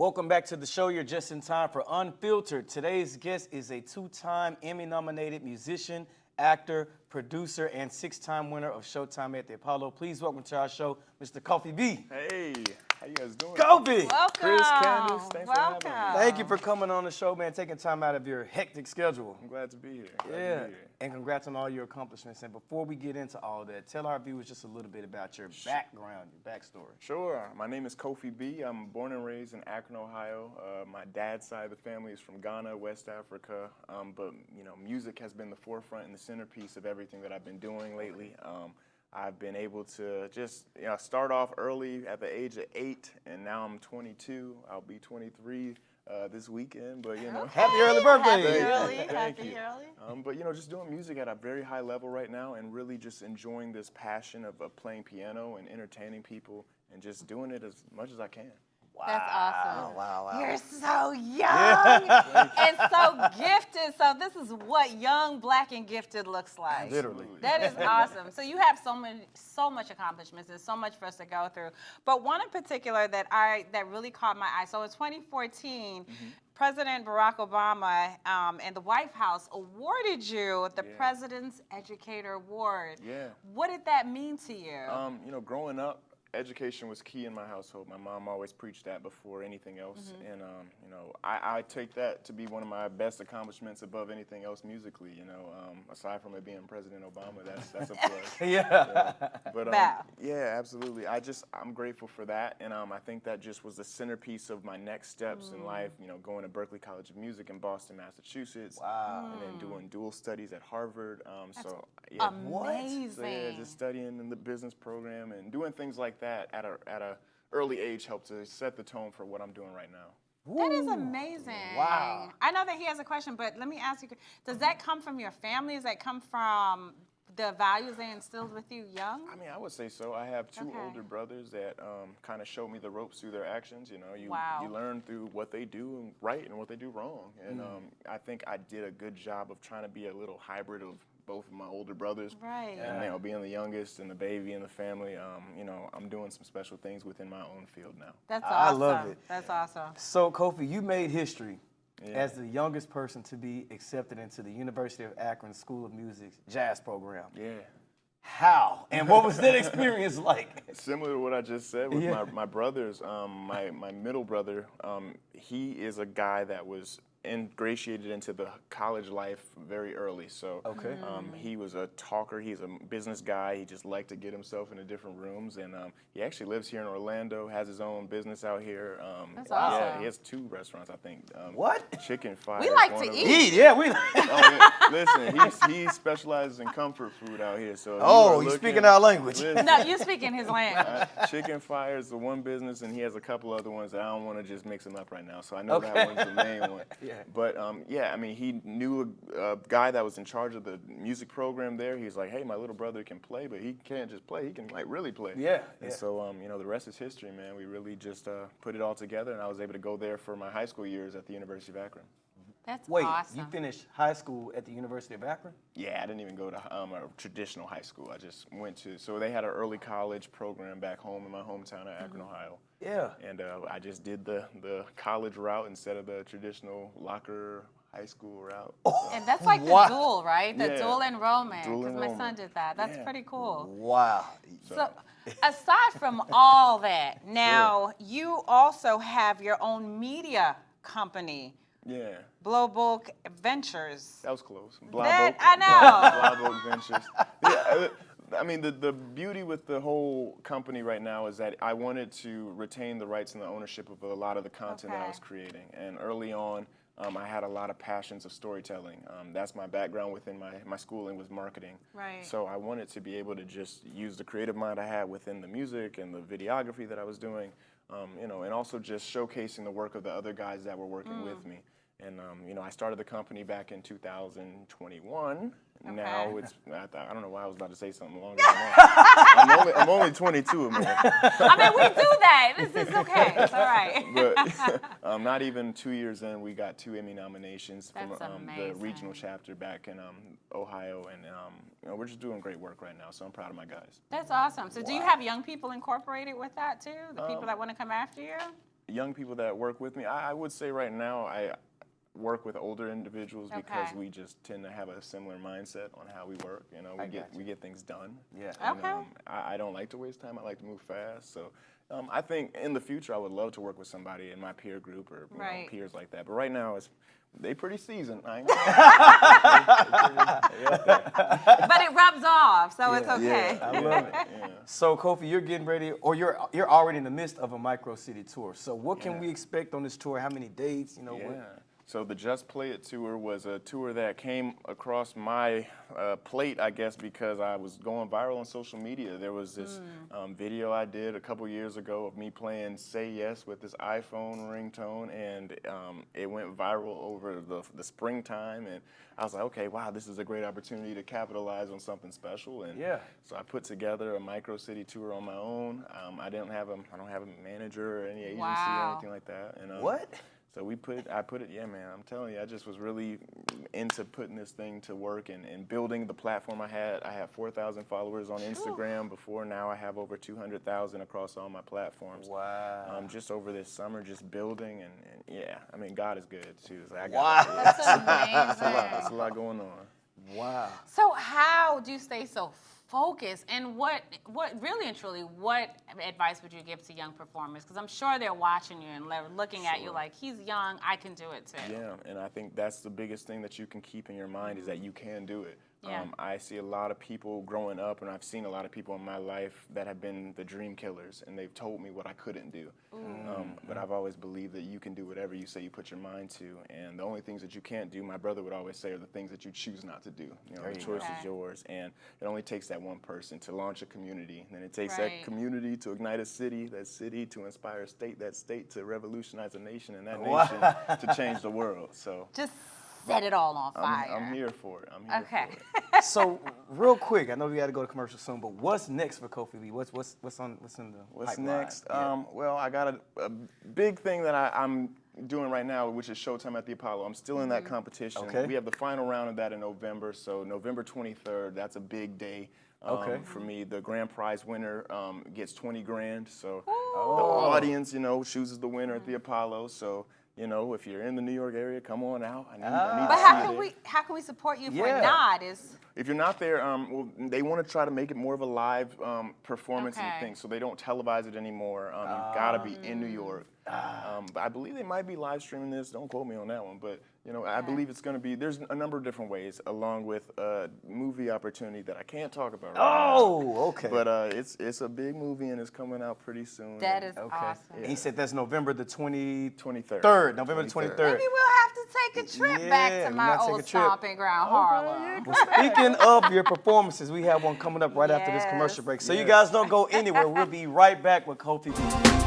Welcome back to the show. You're just in time for Unfiltered. Today's guest is a two-time Emmy-nominated musician, actor, producer, and six-time winner of Showtime at the Apollo. Please welcome to our show, Mr. Kofi B. Hey, how you guys doing? Kofi! Welcome. Chris, Candice, thanks for having me. Thank you for coming on the show, man, taking time out of your hectic schedule. I'm glad to be here. And congrats on all your accomplishments. And before we get into all that, tell our viewers just a little bit about your background, your backstory. Sure. My name is Kofi B. I'm born and raised in Akron, Ohio. My dad's side of the family is from Ghana, West Africa. But music has been the forefront and the centerpiece of everything that I've been doing lately. I've been able to just start off early at the age of 8, and now I'm 22. I'll be 23 this weekend, but Happy early birthday! Happy early. But just doing music at a very high level right now, and really just enjoying this passion of playing piano and entertaining people, and just doing it as much as I can. Wow. That's awesome. Wow. You're so young and so gifted. So this is what young, black, and gifted looks like. Literally. That is awesome. So you have so much accomplishments and so much for us to go through. But one in particular that really caught my eye. So in 2014, President Barack Obama and the White House awarded you the President's Educator Award. Yeah. What did that mean to you? Growing up, education was key in my household. My mom always preached that before anything else, and I take that to be one of my best accomplishments above anything else musically. Aside from it being President Obama, that's a plus. But yeah, absolutely. I'm grateful for that, and I think that just was the centerpiece of my next steps in life. Going to Berklee College of Music in Boston, Massachusetts. Wow. And then doing dual studies at Harvard. Amazing. So yeah, just studying in the business program and doing things like that at a early age helped to set the tone for what I'm doing right now. That is amazing. Wow. I know that he has a question, but let me ask you, does that come from your family? Does that come from the values they instilled with you young? I mean, I would say so. I have two older brothers that kind of show me the ropes through their actions. You learn through what they do right and what they do wrong. And I think I did a good job of trying to be a little hybrid of both of my older brothers. Right. And being the youngest and the baby in the family, I'm doing some special things within my own field now. That's awesome. I love it. That's awesome. So, Kofi, you made history as the youngest person to be accepted into the University of Akron School of Music's jazz program. Yeah. How? And what was that experience like? Similar to what I just said with my brothers, my middle brother, he is a guy that was ingratiated into the college life very early. So he was a talker. He's a business guy. He just liked to get himself into different rooms. And he actually lives here in Orlando, has his own business out here. That's awesome. Yeah, he has 2 restaurants, I think. What? Chicken Fire. We like to eat. Yeah, we. Listen, he specializes in comfort food out here. So you speaking our language. No, you're speaking his language. Chicken Fire is the one business, and he has a couple other ones that I don't want to just mix them up right now. So I know that one's the main one. But he knew a guy that was in charge of the music program there. He's like, hey, my little brother can play, but he can't just play. He can really play. And so, the rest is history, man. We really just put it all together, and I was able to go there for my high school years at the University of Akron. That's Wait, awesome. you finished high school at the University of Akron? Yeah, I didn't even go to a traditional high school. I just went to, so they had an early college program back home in my hometown of Akron, Ohio. Yeah. And I just did the college route instead of the traditional locker high school route. And that's like the dual, right? The Yeah. dual enrollment. Dual Because my son enrollment. did that. That's pretty cool. Wow. So aside from all that, now you also have your own media company. Yeah. Global Ventures. That was close. I know. Blaubook Ventures. Yeah, I mean, the beauty with the whole company right now is that I wanted to retain the rights and the ownership of a lot of the content that I was creating. And early on, I had a lot of passions of storytelling. That's my background within my schooling was marketing. Right. So I wanted to be able to just use the creative mind I had within the music and the videography that I was doing, and also just showcasing the work of the other guys that were working with me. And, I started the company back in 2021. Now it's, I don't know why I was about to say something longer than that. I'm only 22, man. I mean, we do that. This is okay. It's all right. But not even 2 years in, we got 2 Emmy nominations from the amazing. regional chapter back in Ohio. And, we're just doing great work right now, so I'm proud of my guys. That's awesome. So do you have young people incorporated with that, too? The people that want to come after you? young people that work with me, I would say right now I work with older individuals because we just tend to have a similar mindset on how we work. You know, we get things done. Yeah. And, I don't like to waste time. I like to move fast. So I think in the future I would love to work with somebody in my peer group or you know, peers like that. But right now they pretty seasoned. I ain't But it rubs off, so it's okay. I love it. Yeah. So Kofi, you're getting ready, or you're already in the midst of a micro city tour. So what can we expect on this tour? How many dates? You know. Yeah. So the Just Play It tour was a tour that came across my plate, I guess, because I was going viral on social media. There was this video I did a couple years ago of me playing Say Yes with this iPhone ringtone, and it went viral over the springtime. And I was like, okay, wow, this is a great opportunity to capitalize on something special. And so I put together a micro city tour on my own. I don't have a manager or any agency or anything like that. And, what? So I put it, yeah, man, I'm telling you, I just was really into putting this thing to work and building the platform I had. I had 4,000 followers on Instagram before. Now I have over 200,000 across all my platforms. Wow. Just over this summer, just building and yeah, I mean, God is good too. So That's amazing. That's a lot going on. Wow. So how do you stay so focused, and what really and truly, what advice would you give to young performers? Because I'm sure they're watching you and looking at you like, he's young, I can do it too. Yeah, and I think that's the biggest thing that you can keep in your mind is that you can do it. Yeah. I see a lot of people growing up, and I've seen a lot of people in my life that have been the dream killers, and they've told me what I couldn't do. But I've always believed that you can do whatever you say you put your mind to, and the only things that you can't do, my brother would always say, are the things that you choose not to do. You know, the choice is yours, and it only takes that one person to launch a community, and then it takes that community to ignite a city, that city to inspire a state, that state to revolutionize a nation, and that nation to change the world. So just set it all on fire. I'm here for it. I'm here for it. So real quick, I know we got to go to commercial soon, but what's next for Kofi B? What's in the What's pipeline? next? Well, I got a big thing that I'm doing right now, which is Showtime at the Apollo. I'm still in that competition. Okay. We have the final round of that in November, so November 23rd, that's a big day. For me, the grand prize winner gets 20 grand. So the audience, you know, chooses the winner at the Apollo. So, you know, if you're in the New York area, come on out. I need But to see how can we support you if we're not? If you're not there, well, they want to try to make it more of a live performance and thing, so they don't televise it anymore. You've got to be in New York. But I believe they might be live streaming this. Don't quote me on that one, but you know, I believe it's going to be. There's a number of different ways, along with a movie opportunity that I can't talk about right now. Okay. But it's a big movie and it's coming out pretty soon. That is awesome. And he said that's November the 23rd. November the 23rd. Maybe we'll have to take a trip back to my old stomping ground, Harlem. Well, speaking of your performances, we have one coming up right after this commercial break. So you guys don't go anywhere. We'll be right back with Kofi B.